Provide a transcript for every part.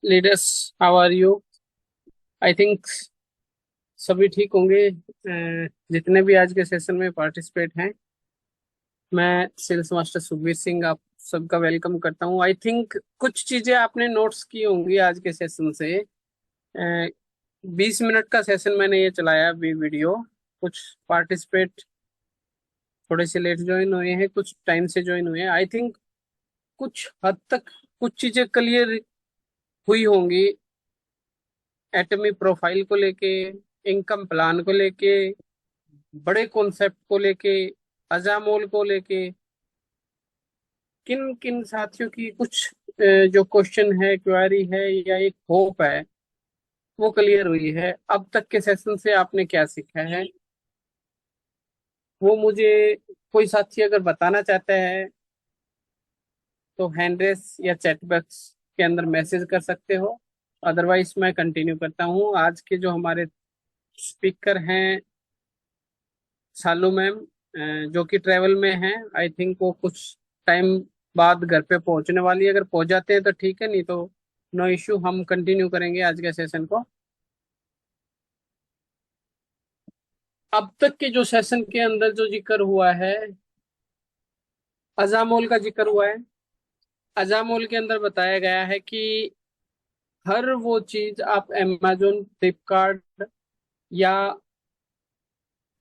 Leaders, how are you? I think सभी ठीक होंगे। जितने भी आज के सेशन में पार्टिसिपेट हैं, मैं सेल्स मास्टर सुखबीर सिंह आप सबका वेलकम करता हूं। आई थिंक कुछ चीजें आपने नोट्स की होंगी आज के सेशन से। 20 मिनट का सेशन मैंने ये चलाया अभी वीडियो। कुछ पार्टिसिपेट थोड़े से लेट ज्वाइन हुए हैं, कुछ टाइम से ज्वाइन हुए हैं। आई थिंक कुछ हद तक कुछ चीजें क्लियर हुई होंगी। एटमी प्रोफाइल को लेके, इनकम प्लान को लेके, बड़े कॉन्सेप्ट को लेके, अजामोल को लेके, किन किन साथियों की कुछ जो क्वेश्चन है, क्वेरी है या एक होप है, वो क्लियर हुई है। अब तक के सेशन से आपने क्या सीखा है, वो मुझे कोई साथी अगर बताना चाहता है तो हैंड रेस या चैट बॉक्स के अंदर मैसेज कर सकते हो। अदरवाइज मैं कंटिन्यू करता हूँ। आज के जो हमारे स्पीकर हैं, शालू मैम, जो कि ट्रेवल में हैं। आई थिंक वो कुछ टाइम बाद घर पे पहुंचने वाली है। अगर पहुंच जाते हैं तो ठीक है, नहीं तो नो इश्यू, हम कंटिन्यू करेंगे आज के सेशन को। अब तक के जो सेशन के अंदर जो जिक्र हुआ है, अजामोल का जिक्र हुआ है। अजामोल के अंदर बताया गया है कि हर वो चीज आप amazon, फ्लिपकार्ट या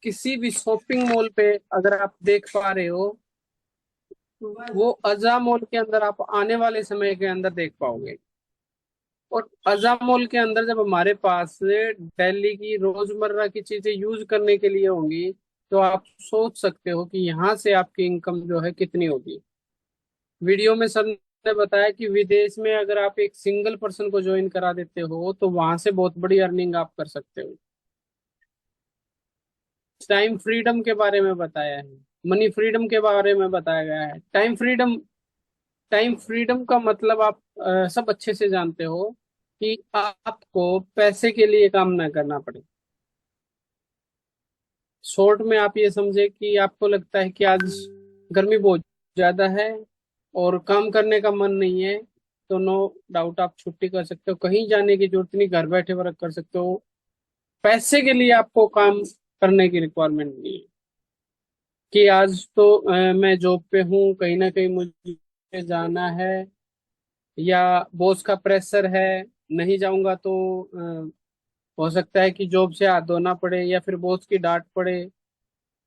किसी भी शॉपिंग मॉल पे अगर आप देख पा रहे हो, वो अजा मॉल के अंदर आप आने वाले समय के अंदर देख पाओगे। और अजा मॉल के अंदर जब हमारे पास दिल्ली की रोजमर्रा की चीजें यूज करने के लिए होंगी, तो आप सोच सकते हो कि यहाँ से आपकी इनकम जो है कितनी होगी। वीडियो में सर ने बताया कि विदेश में अगर आप एक सिंगल पर्सन को ज्वाइन करा देते हो तो वहां से बहुत बड़ी अर्निंग आप कर सकते हो। टाइम फ्रीडम के बारे में बताया है, मनी फ्रीडम के बारे में बताया गया है। टाइम फ्रीडम, टाइम फ्रीडम का मतलब आप सब अच्छे से जानते हो कि आपको पैसे के लिए काम ना करना पड़े। शॉर्ट में आप ये समझे कि आपको लगता है कि आज गर्मी बहुत ज्यादा है और काम करने का मन नहीं है, तो नो डाउट आप छुट्टी कर सकते हो। कहीं जाने की जरूरत नहीं, घर बैठे वर्क कर सकते हो। पैसे के लिए आपको काम करने की रिक्वायरमेंट नहीं है कि आज तो मैं जॉब पे हूँ, कहीं ना कहीं मुझे जाना है, या बॉस का प्रेशर है, नहीं जाऊंगा तो हो सकता है कि जॉब से हाथ धोना पड़े या फिर बॉस की डांट पड़े।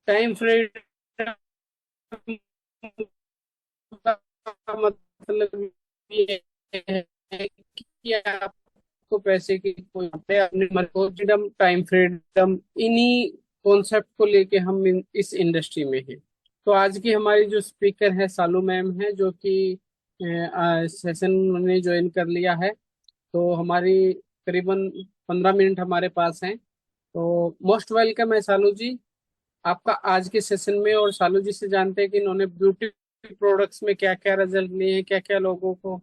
टाइम फ्रीडम का मतलब ये है कि आपको पैसे की कोई अपने फ्रीडम, टाइम फ्रीडम, इन्हीं कॉन्सेप्ट को लेके हम इस इंडस्ट्री में हैं। तो आज की हमारी जो स्पीकर है सालू मैम है, जो कि सेशन ने ज्वाइन कर लिया है। तो हमारी करीबन 15 मिनट हमारे पास हैं। तो मोस्ट वेलकम है सालू जी आपका आज के सेशन में। और सालू जी से जानते हैं कि इन्होंने ब्यूटी प्रोडक्ट्स में क्या क्या रिजल्ट लिए हैं, क्या क्या लोगों को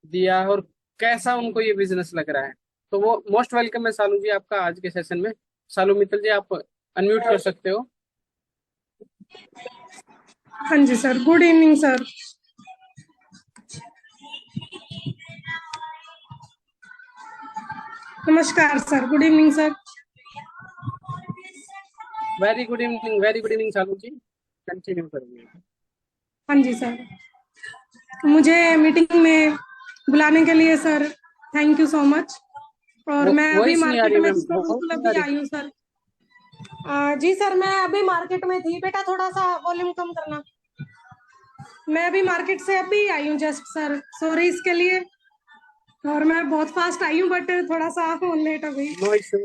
दिया है और कैसा उनको ये बिजनेस लग रहा है। तो वो मोस्ट वेलकम है सालू जी आपका आज के सेशन में। सालू मित्तल जी, आप अनम्यूट कर सकते हो। हाँ जी सर, गुड इवनिंग सर। नमस्कार sir, good evening sir. Very good evening, very good evening Salu ji, continue करेंगे। हाँ जी सर, मुझे मीटिंग में बुलाने के लिए sir thank you so much. और वो मैं अभी वॉइस नहीं आ मार्केट रही में मैम, थी, तो वॉइस बिल्कुल नहीं आ अभी रही। आई हूँ सर। जी सर, मैं अभी मार्केट में थी, बेटा थोड़ा सा वॉल्यूम कम करना। मैं अभी मार्केट से अभी आई हूँ जस्ट सर, सॉरी इसके लिए। और मैं बहुत फास्ट आई हूँ बट थोड़ा सा लेट हो गई। No issue.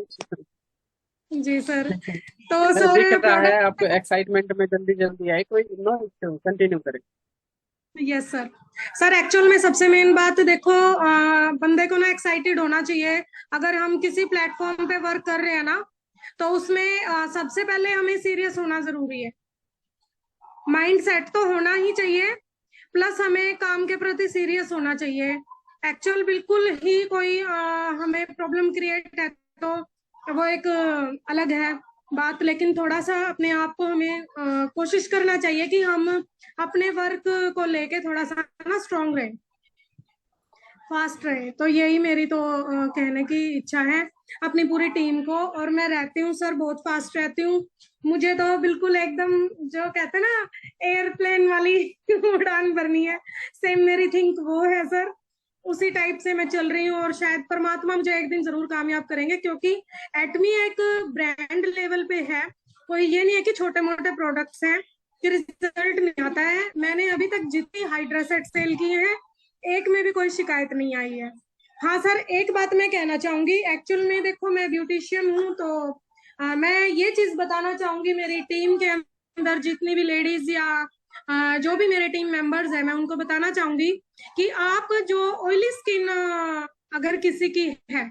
जी सर। तो दिख सर रहा है आप प्रोडक्ट, एक्साइटमेंट में जल्दी जल्दी आए, कोई नो इश्यू, कंटिन्यू करें। Yes sir. सर एक्चुअल में सबसे मेन बात देखो, बंदे को ना एक्साइटेड होना चाहिए। अगर हम किसी प्लेटफॉर्म पे वर्क कर रहे हैं ना, तो उसमें सबसे पहले हमें सीरियस होना जरूरी है। माइंड सेट तो होना ही चाहिए, प्लस हमें काम के प्रति सीरियस होना चाहिए। एक्चुअल बिल्कुल ही कोई हमें प्रॉब्लम क्रिएट है तो वो एक अलग है बात, लेकिन थोड़ा सा अपने आप को हमें कोशिश करना चाहिए कि हम अपने वर्क को लेके थोड़ा सा ना स्ट्रांग रहें। फास्ट रहे। तो यही मेरी तो कहने की इच्छा है अपनी पूरी टीम को। और मैं रहती हूँ सर बहुत फास्ट रहती हूँ। मुझे तो बिल्कुल एकदम जो कहते हैं ना एयरप्लेन वाली उड़ान भरनी है, सेम मेरी थिंक वो है सर। उसी टाइप से मैं चल रही हूँ और शायद परमात्मा मुझे एक दिन जरूर कामयाब करेंगे, क्योंकि एटमी एक ब्रांड लेवल पे है। कोई ये नहीं है कि छोटे मोटे प्रोडक्ट्स हैं कि रिजल्ट नहीं आता है। मैंने अभी तक जितनी हाइड्रा सेट सेल की है एक में भी कोई शिकायत नहीं आई है। हाँ सर, एक बात मैं कहना चाहूंगी, एक्चुअल में देखो मैं ब्यूटिशियन हूँ, तो मैं ये चीज बताना चाहूंगी मेरी टीम के अंदर जितनी भी लेडीज या जो भी मेरे टीम मेंबर्स हैं, मैं उनको बताना चाहूंगी कि आप जो ऑयली स्किन अगर किसी की है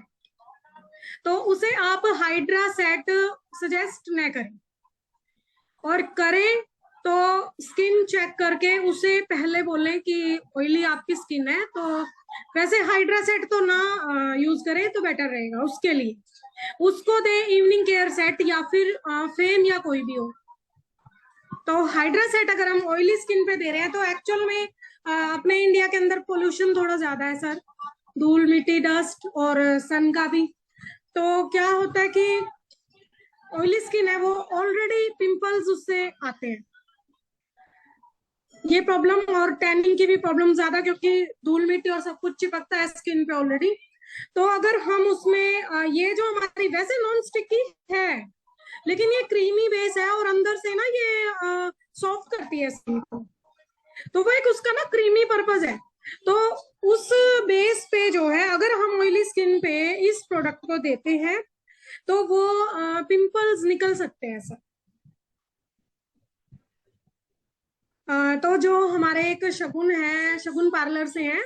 तो उसे आप हाइड्रा सेट सजेस्ट न करें, और करें तो स्किन चेक करके उसे पहले बोलें कि ऑयली आपकी स्किन है। तो वैसे हाइड्रा सेट तो ना यूज करें तो बेटर रहेगा उसके लिए। उसको दे इवनिंग केयर सेट या फिर फेम या कोई भी हो। तो हाइड्रा सेट अगर हम ऑयली स्किन पे दे रहे हैं तो एक्चुअल में अपने इंडिया के अंदर पोल्यूशन थोड़ा ज्यादा है सर, धूल मिट्टी डस्ट और सन का भी। तो क्या होता है कि ऑयली स्किन है वो ऑलरेडी पिंपल्स उससे आते हैं, ये प्रॉब्लम, और टैनिंग की भी प्रॉब्लम ज्यादा, क्योंकि धूल मिट्टी और सब कुछ चिपकता है स्किन पे ऑलरेडी। तो अगर हम उसमें ये जो हमारी वैसे नॉन स्टिकी है लेकिन ये क्रीमी बेस है और अंदर से ना ये सॉफ्ट करती है स्किन को, तो वो एक उसका ना क्रीमी पर्पज है। तो उस बेस पे जो है अगर हम ऑयली स्किन पे इस प्रोडक्ट को देते हैं तो वो पिंपल्स निकल सकते हैं सर। तो जो हमारे एक शगुन है, शगुन पार्लर से हैं,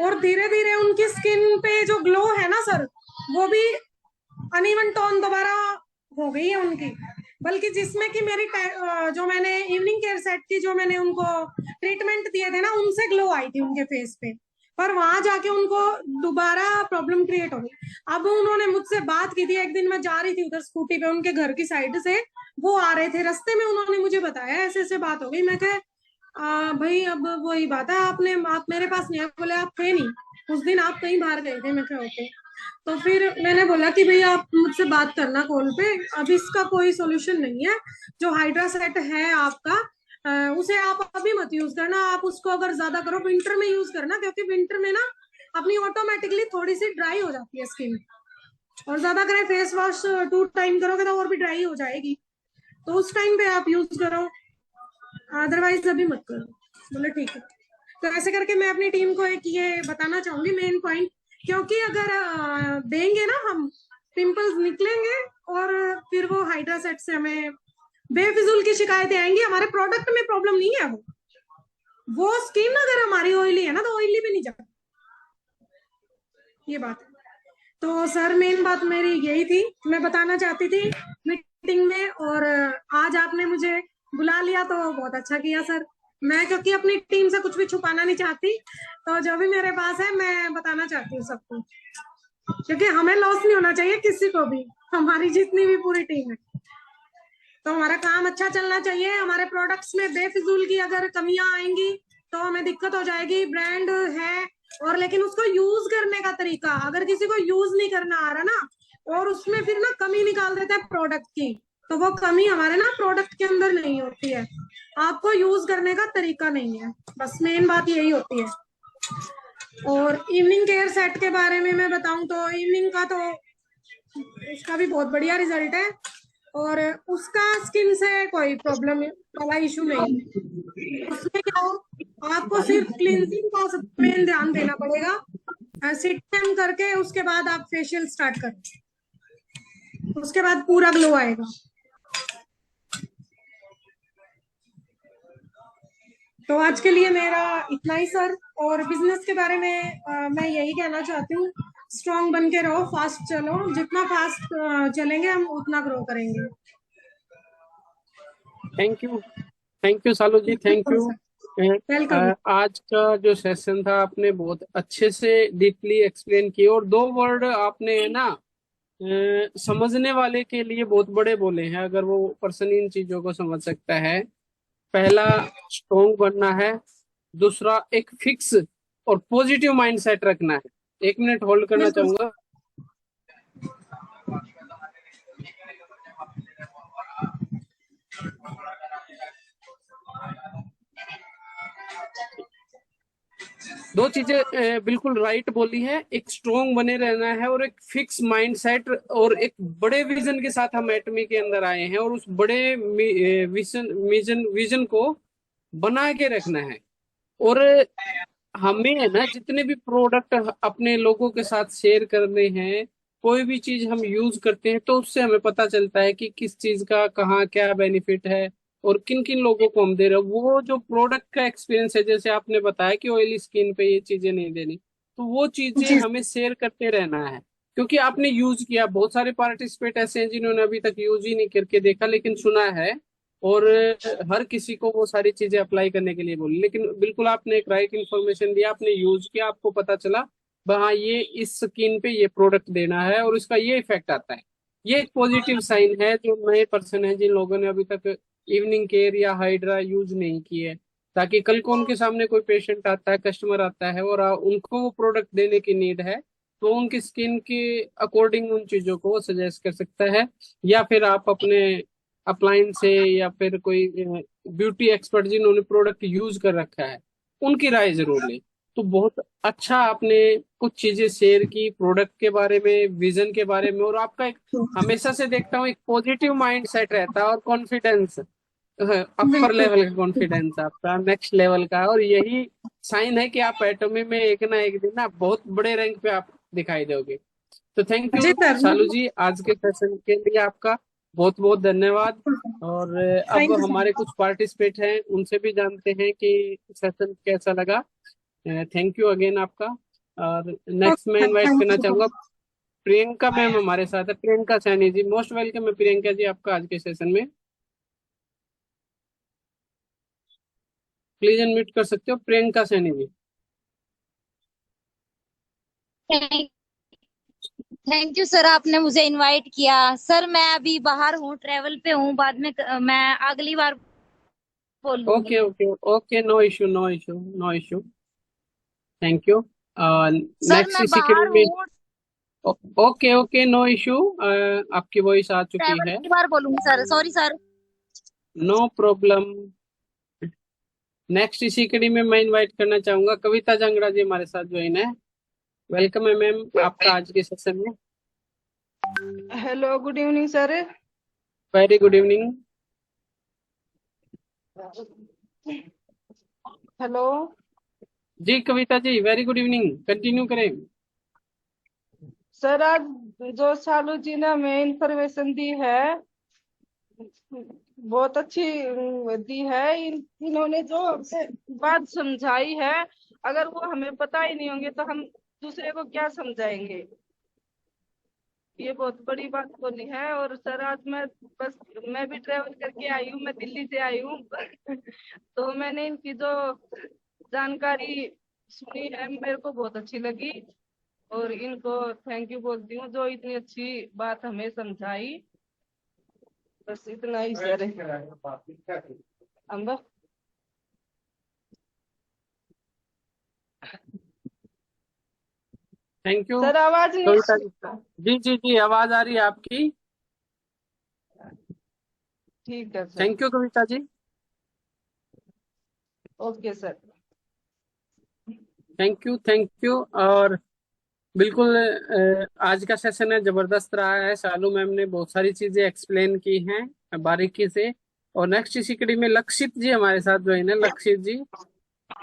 और धीरे धीरे उनकी स्किन पे जो ग्लो है ना सर, वो भी अनइवन टोन दोबारा हो गई है उनकी। बल्कि जिसमें कि मेरी जो मैंने इवनिंग केयर सेट की जो मैंने उनको ट्रीटमेंट दिए थे ना, उनसे ग्लो आई थी उनके फेस पे। पर वहां जाके उनको दोबारा प्रॉब्लम क्रिएट हो गई। अब उन्होंने मुझसे बात की थी, एक दिन मैं जा रही थी उधर स्कूटी पे उनके घर की साइड से, वो आ रहे थे रास्ते में, उन्होंने मुझे बताया ऐसे ऐसे बात हो गई। मैं कहा भाई अब वही बात है, आप मेरे पास नहीं आए, बोले आप थे नहीं उस दिन, आप कहीं बाहर गए थे। मैं कहा ओके। तो फिर मैंने बोला कि भाई आप मुझसे बात करना कॉल पे, अब इसका कोई सोल्यूशन नहीं है। जो हाइड्रा सेट है आपका उसे आप अभी मत यूज करना, आप उसको अगर ज्यादा करो विंटर में यूज करना, क्योंकि विंटर में ना अपनी ऑटोमेटिकली थोड़ी सी ड्राई हो जाती है स्किन, और ज्यादा करें फेस वॉश 2 टाइम करोगे तो और भी ड्राई हो जाएगी। तो उस टाइम पे आप यूज करो, अदरवाइज अभी मत करो। बोले ठीक है। तो ऐसे करके मैं अपनी टीम को एक ये बताना चाहूंगी मेन पॉइंट, क्योंकि अगर देंगे ना हम, पिंपल्स निकलेंगे और फिर वो हाइड्रा सेट से हमें बेफिजूल की शिकायतें आएंगी। हमारे प्रोडक्ट में प्रॉब्लम नहीं है, वो स्किन अगर हमारी ऑयली है ना तो ऑयली भी नहीं जाती, ये बात है। तो सर मेन बात मेरी यही थी, मैं बताना चाहती थी मीटिंग में, और आज आपने मुझे बुला लिया तो बहुत अच्छा किया सर। मैं क्योंकि अपनी टीम से कुछ भी छुपाना नहीं चाहती, तो जो भी मेरे पास है मैं बताना चाहती हूँ सबको, क्योंकि हमें लॉस नहीं होना चाहिए किसी को भी, हमारी जितनी भी पूरी टीम है। तो हमारा काम अच्छा चलना चाहिए। हमारे प्रोडक्ट्स में बेफिजूल की अगर कमियां आएंगी तो हमें दिक्कत हो जाएगी। ब्रांड है और लेकिन उसको यूज करने का तरीका, अगर किसी को यूज नहीं करना आ रहा ना और उसमें फिर ना कमी निकाल देता है प्रोडक्ट की, तो वो कमी हमारे ना प्रोडक्ट के अंदर नहीं होती है, आपको यूज करने का तरीका नहीं है। बस मेन बात यही होती है। और इवनिंग केयर सेट के बारे में मैं बताऊं तो इवनिंग का तो उसका भी बहुत बढ़िया रिजल्ट है, और उसका स्किन से कोई प्रॉब्लम वाला इशू नहीं है। उसमें क्या हो, आपको सिर्फ क्लींजिंग का सबसे मेन ध्यान देना पड़ेगा। सिट टाइम करके उसके बाद आप फेशियल स्टार्ट करें, उसके बाद पूरा ग्लो आएगा। तो आज के लिए मेरा इतना ही सर। और बिजनेस के बारे में मैं यही कहना चाहती हूँ, स्ट्रांग बन के रहो, फास्ट चलो, जितना फास्ट चलेंगे हम उतना ग्रो करेंगे। Thank you Salu ji, thank you. Welcome. आज का जो सेशन था आपने बहुत अच्छे से डीपली एक्सप्लेन किए, और 2 वर्ड आपने है ना समझने वाले के लिए बहुत बड़े बोले हैं, अगर वो पर्सन इन चीजों को समझ सकता है। पहला स्ट्रोंग बनना है, दूसरा एक फिक्स और पॉजिटिव माइंड सेट रखना है। 1 मिनट होल्ड करना बिल्कुल। चाहूंगा। दो चीजें बिल्कुल राइट बोली है, एक स्ट्रोंग बने रहना है और एक फिक्स माइंड सेट, और एक बड़े विजन के साथ हम एटमी के अंदर आए हैं, और उस बड़े विजन विजन विजन को बना के रखना है। और हमें है ना, जितने भी प्रोडक्ट अपने लोगों के साथ शेयर करने हैं, कोई भी चीज हम यूज करते हैं, तो उससे हमें पता चलता है कि किस चीज का कहाँ क्या बेनिफिट है और किन किन लोगों को हम दे रहे हैं। वो जो प्रोडक्ट का एक्सपीरियंस है, जैसे आपने बताया कि ऑयली स्किन पे ये चीजें नहीं देनी, तो वो चीजें जी हमें शेयर करते रहना है, क्योंकि आपने यूज किया। बहुत सारे पार्टिसिपेट ऐसे हैं जिन्होंने अभी तक यूज ही नहीं करके देखा, लेकिन सुना है, और हर किसी को वो सारी चीजें अप्लाई करने के लिए बोली। लेकिन बिल्कुल आपने एक राइट इन्फॉर्मेशन दिया, आपने यूज किया, आपको पता चला हाँ ये इस स्किन पे ये प्रोडक्ट देना है और इसका ये इफेक्ट आता है। ये एक पॉजिटिव साइन है, जो नए पर्सन है जिन लोगों ने अभी तक इवनिंग केयर या हाइड्रा यूज नहीं की है, ताकि कल को उनके सामने कोई पेशेंट आता है, कस्टमर आता है, और उनको वो प्रोडक्ट देने की नीड है, तो उनकी स्किन के अकॉर्डिंग उन चीजों को वो सजेस्ट कर सकता है। या फिर आप अपने अप्लायंस से या फिर कोई ब्यूटी एक्सपर्ट जिन्होंने प्रोडक्ट यूज कर रखा है, उनकी राय जरूर लें। तो बहुत अच्छा आपने कुछ चीजें शेयर की प्रोडक्ट के बारे में, विजन के बारे में, और आपका एक, हमेशा से देखता हूँ, एक पॉजिटिव माइंड सेट रहता है और कॉन्फिडेंस, अपर बिल्कुल। लेवल का कॉन्फिडेंस आपका, नेक्स्ट लेवल का। और यही साइन है कि आप एटॉमी में एक ना एक दिन ना बहुत बड़े रैंक पे आप दिखाई दोगे। तो थैंक जी यू सर। शालू जी, आज के सेशन के लिए आपका बहुत बहुत धन्यवाद। और अब थैंक यू हमारे सर। कुछ पार्टिसिपेट हैं, उनसे भी जानते हैं कि सेशन कैसा लगा। थैंक यू अगेन आपका। और नेक्स्ट मैं ओके सर, इनवाइट थैंक करना यू। चाहूंगा प्रियंका मैम, हमारे साथ है प्रियंका सैनी जी। मोस्ट वेलकम है प्रियंका जी आपका आज के सेशन में। प्लीज अनम्यूट कर सकते हो Priyanka Saini ji. Thank you sir, आपने मुझे इनवाइट किया। सर मैं अभी बाहर हूँ, ट्रेवल पे हूँ, बाद में मैं अगली बार ओके बोलूंगी। Okay okay, no issue no issue no issue. Thank you. Sir next मैं इसी के बाहर में। हूँ, ओके ओके, नो इशू। आपकी वॉइस आ चुकी ट्रेवल है। की बार बोलूंगी sir, sorry sir. No problem. Next इसी कड़ी में मैं इनवाइट करना चाहूंगा कविता जंगड़ा जी, हमारे साथ ज्वाइन है। वेलकम है मैम आपका आज के सेशन में। Hello, good evening sir. Very good evening. Hello जी Kavita ji, very good evening, continue करें। सर, आज जो शालू जी ने हमें इंफॉर्मेशन दी है बहुत अच्छी दी है। इन्होंने जो हमसे बात समझाई है, अगर वो हमें पता ही नहीं होंगे तो हम दूसरे को क्या समझाएंगे। ये बहुत बड़ी बात बोली है। और सर आज मैं भी ट्रेवल करके आई हूँ, मैं दिल्ली से आई हूँ तो मैंने इनकी जो जानकारी सुनी है मेरे को बहुत अच्छी लगी, और इनको थैंक यू बोलती हूँ जो इतनी अच्छी बात हमें समझाई। बस इतना ही सर है। अम्बा थैंक यू सर, आवाज कविता नहीं। जी। जी जी जी, आवाज आ रही है आपकी। ठीक है sir. Thank you Kavita ji. Okay sir. Thank you thank you. और बिल्कुल आज का सेशन है जबरदस्त रहा है। शालू मैम ने बहुत सारी चीजें एक्सप्लेन की हैं बारीकी से। और नेक्स्ट इसी कड़ी में लक्षित जी हमारे साथ ज्वाइन है। लक्षित जी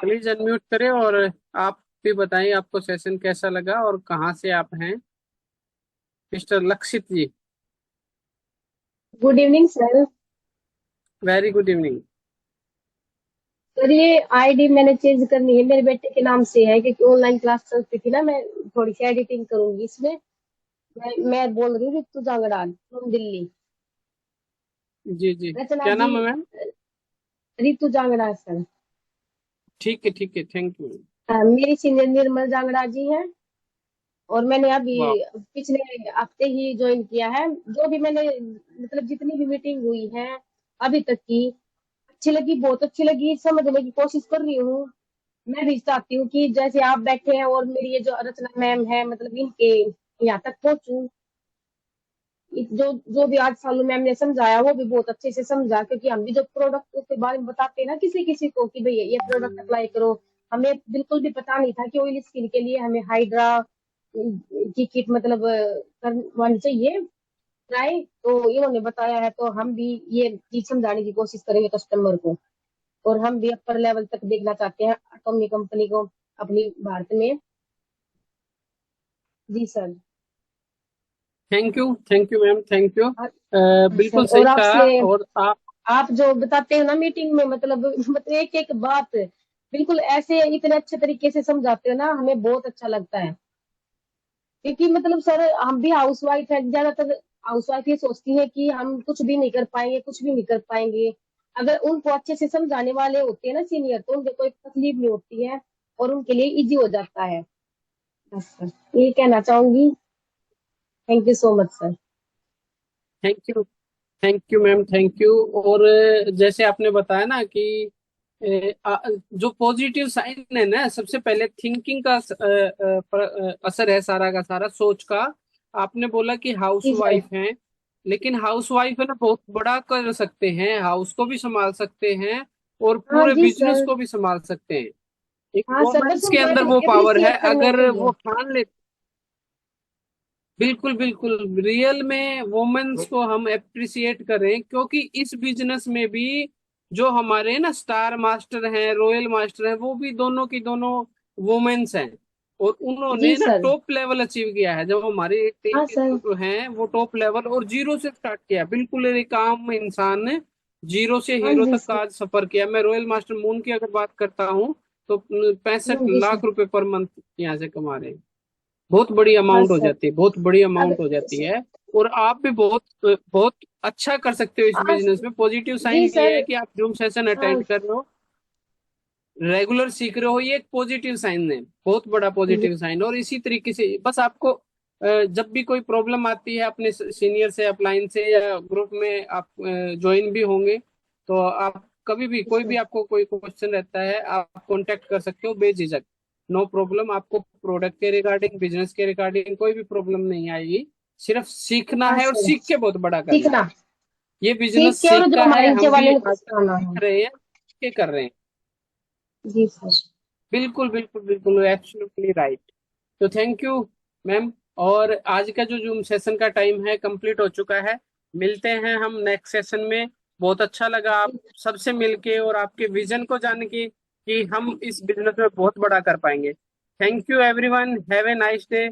प्लीज अनम्यूट करें और आप भी बताएं आपको सेशन कैसा लगा और कहाँ से आप हैं, mister Lakshit ji. Good evening sir. Very good evening. Sir ये आईडी मैंने चेंज करनी है, मेरे बेटे के नाम से है क्योंकि ऑनलाइन क्लास चलती थी ना। मैं थोड़ी सी एडिटिंग करूंगी इसमें। मैं बोल रही हूँ ऋतु जांगड़ाल फ्रॉम दिल्ली। जी जी, रचना क्या जी, नाम है मैम? ऋतु जांगड़ाल सर। ठीक है, थैंक यू। मेरी सीनियर निर्मल जांगड़ा जी हैं। और मैंने अभी वाह। पिछले हफ्ते ही ज्वाइन किया है। जो भी मैंने मतलब जितनी भी मीटिंग हुई है अभी तक की, अच्छी लगी, बहुत अच्छी लगी, समझने की कोशिश कर रही हूँ। मैं भी चाहती हूँ कि जैसे आप बैठे हैं और मेरी ये जो रचना मैम है, मतलब इनके यहाँ तक पहुंचूं। जो जो भी आज सालू मैम ने समझाया वो भी बहुत अच्छे से समझा, क्योंकि हम भी जब प्रोडक्ट के बारे में बताते हैं ना किसी किसी को कि भैया ये प्रोडक्ट अप्लाई करो, हमें बिल्कुल भी पता नहीं था कि ऑयल स्किन के लिए हमें हाइड्रा की किट मतलब करवानी चाहिए ट्राई। तो इन्होंने बताया है, तो हम भी ये चीज समझाने की कोशिश करेंगे कस्टमर को। और हम भी अपर लेवल तक देखना चाहते हैं एटॉमी कंपनी को अपनी भारत में। जी sir. Thank you ma'am, thank you. Sir बिल्कुल और सही कहा। आपसे, और आप जो बताते हैं ना मीटिंग में, मतलब एक एक बात बिल्कुल ऐसे इतने अच्छे तरीके से समझाते हो ना, हमें बहुत अच्छा लगता है। क्योंकि मतलब सर हम भी हाउस वाइफ है, ज्यादातर हाउस वाइफ ये सोचती है कि हम कुछ भी नहीं कर पाएंगे, कुछ भी नहीं कर पाएंगे। अगर उनको अच्छे से समझाने वाले होते हैं ना सीनियर, तो उनको कोई तकलीफ नहीं होती है और उनके लिए इजी हो जाता है। बस सर ये कहना चाहूंगी। Thank you so much sir. Thank you ma'am, thank you. और जैसे आपने बताया ना कि जो पॉजिटिव साइन है ना, सबसे पहले थिंकिंग का असर है, सारा का सारा सोच का। आपने बोला कि हाउस जी सर। वाइफ हैं, लेकिन हाउस वाइफ है ना बहुत बड़ा कर सकते हैं, हाउस को भी संभाल सकते हैं और हाँ पूरे जी बिजनेस सर। को भी संभाल सकते हैं। एक हाँ सर, बस वोमेन्स के उनको अंदर वो पावर है, एप्रिसिएट करना अगर चाहिए। वो ठान ले। बिल्कुल बिल्कुल, रियल में वुमेन्स को हम अप्रिसिएट करें, क्योंकि इस बिजनेस में भी जो हमारे ना स्टार मास्टर हैं, रॉयल मास्टर हैं, वो भी दोनों की दोनों वुमेन्स हैं। और जी उन्होंने ना सर। टॉप लेवल अचीव किया है। जब हमारे टीम हाँ के सर। जो हैं वो टॉप लेवल और जीरो से स्टार्ट किया, बिल्कुल एक आम इंसान ने जीरो से हाँ हीरो जी तक का सर। आज सफर किया। मैं रॉयल मास्टर मून की अगर बात करता हूँ तो हाँ 65 जी लाख सर। रुपए पर मंथ यहाँ से कमा रहे हैं। बहुत बड़ी हाँ अमाउंट हो सर। जाती है, बहुत बड़ी अब अमाउंट हो जाती है। और आप भी बहुत बहुत अच्छा कर सकते हो इस हाँ बिजनेस में। पॉजिटिव साइन जी ये सर। है कि आप जूम सेशन हाँ अटेंड कर रहे हो, रेगुलर सीख रहे हो, ये एक पॉजिटिव साइन है, बहुत बड़ा जी पॉजिटिव साइन। और इसी तरीके से बस आपको जब भी कोई प्रॉब्लम आती है अपने सीनियर से, अपलाइन से या ग्रुप में आप ज्वाइन भी होंगे, तो आप कभी भी कोई भी सर। आपको कोई क्वेश्चन रहता है आप कांटेक्ट कर सकते हो बेझिझक। नो प्रॉब्लम, आपको प्रोडक्ट के रिगार्डिंग, बिजनेस के रिगार्डिंग कोई भी प्रॉब्लम नहीं आएगी। सिर्फ सीखना हाँ है और सर। सीख के बहुत बड़ा करना है। सीखना, ये सीख बिजनेस के, और सीख जो का हमारे है, नीचे हम वाले भी उनको आज सिखाना सीख है। रहे हैं, सीख के कर रहे हैं। जी सर। बिल्कुल बिल्कुल बिल्कुल, एब्सोल्युटली राइट। तो थैंक यू मैम। और आज का जो जूम सेशन का टाइम है कंप्लीट हो चुका है। मिलते हैं हम नेक्स्ट सेशन में। बहुत अच्छा लगा आप सबसे मिलके और आपके विजन को जान के कि हम इस बिजनेस में बहुत बड़ा कर पाएंगे। Thank you everyone, have a nice day.